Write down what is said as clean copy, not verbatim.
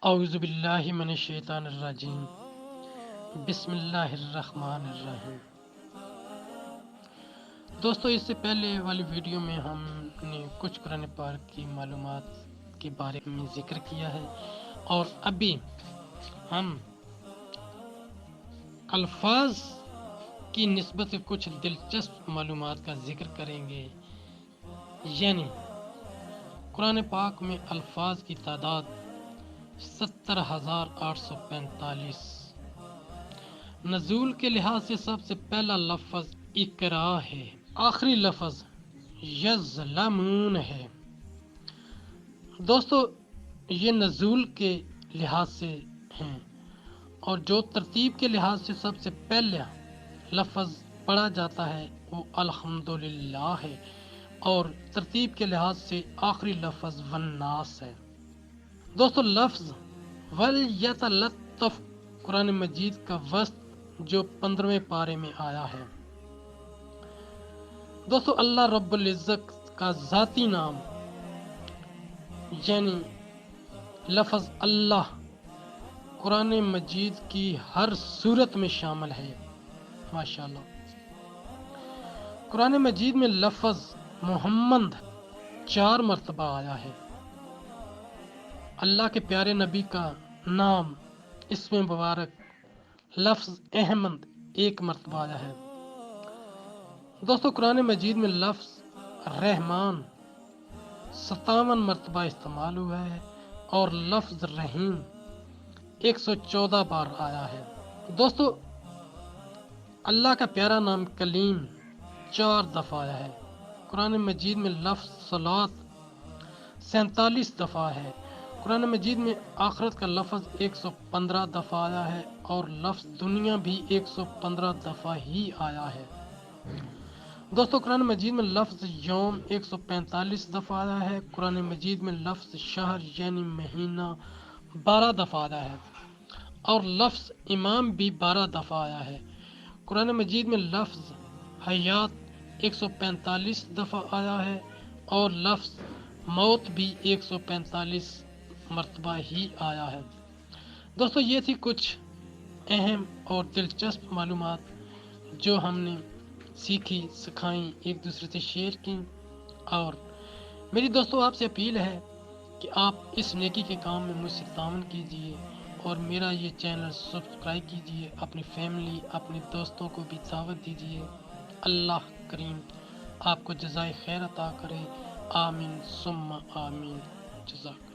اعوذ باللہ من الشیطان الرجیم بسم اللہ الرحمن الرحیم۔ دوستو، اس سے پہلے والی ویڈیو میں ہم نے کچھ قرآن پاک کی معلومات کے بارے میں ذکر کیا ہے، اور ابھی ہم الفاظ کی نسبت سے کچھ دلچسپ معلومات کا ذکر کریں گے۔ یعنی قرآن پاک میں الفاظ کی تعداد 70,845۔ نزول کے لحاظ سے سب سے پہلا لفظ اقرا ہے، آخری لفظ یظلمون ہے۔ دوستو، یہ نزول کے لحاظ سے ہیں، اور جو ترتیب کے لحاظ سے سب سے پہلا لفظ پڑھا جاتا ہے وہ الحمدللہ ہے، اور ترتیب کے لحاظ سے آخری لفظ والناس ہے۔ دوستو، لفظ وَلْيَتَلَطَّفْ قرآن مجید کا وسط جو 15ویں پارے میں آیا ہے۔ دوستو، اللہ رب العزت کا ذاتی نام یعنی لفظ اللہ قرآن مجید کی ہر صورت میں شامل ہے۔ ماشاءاللہ، قرآن مجید میں لفظ محمد 4 مرتبہ آیا ہے۔ اللہ کے پیارے نبی کا نام اسم مبارک لفظ احمد 1 مرتبہ آیا ہے۔ دوستو، قرآن مجید میں لفظ رحمان 57 مرتبہ استعمال ہوا ہے، اور لفظ رحیم 114 بار آیا ہے۔ دوستو، اللہ کا پیارا نام کلیم 4 دفعہ آیا ہے۔ قرآن مجید میں لفظ صلاۃ 47 دفعہ ہے۔ قرآن مجید میں آخرت کا لفظ 115 دفعہ آیا ہے، اور لفظ دنیا بھی 115 دفعہ ہی آیا ہے۔ دوستو، قرآن مجید میں لفظ یوم 145 دفعہ آیا ہے۔ قرآن مجید میں لفظ شہر یعنی مہینہ 12 دفعہ آیا ہے، اور لفظ امام بھی 12 دفعہ آیا ہے۔ قرآن مجید میں لفظ حیات 145 دفعہ آیا ہے، اور لفظ موت بھی 145 مرتبہ ہی آیا ہے۔ دوستو، یہ تھی کچھ اہم اور دلچسپ معلومات جو ہم نے سیکھی، سکھائیں، ایک دوسرے سے شیئر کی، اور میری دوستو آپ سے اپیل ہے کہ آپ اس نیکی کے کام میں مجھ سے تعاون کیجیے، اور میرا یہ چینل سبسکرائب کیجیے، اپنی فیملی، اپنے دوستوں کو بھی دعوت دیجیے۔ اللہ کریم آپ کو جزائے خیر عطا کرے، آمین ثم آمین۔ جزاک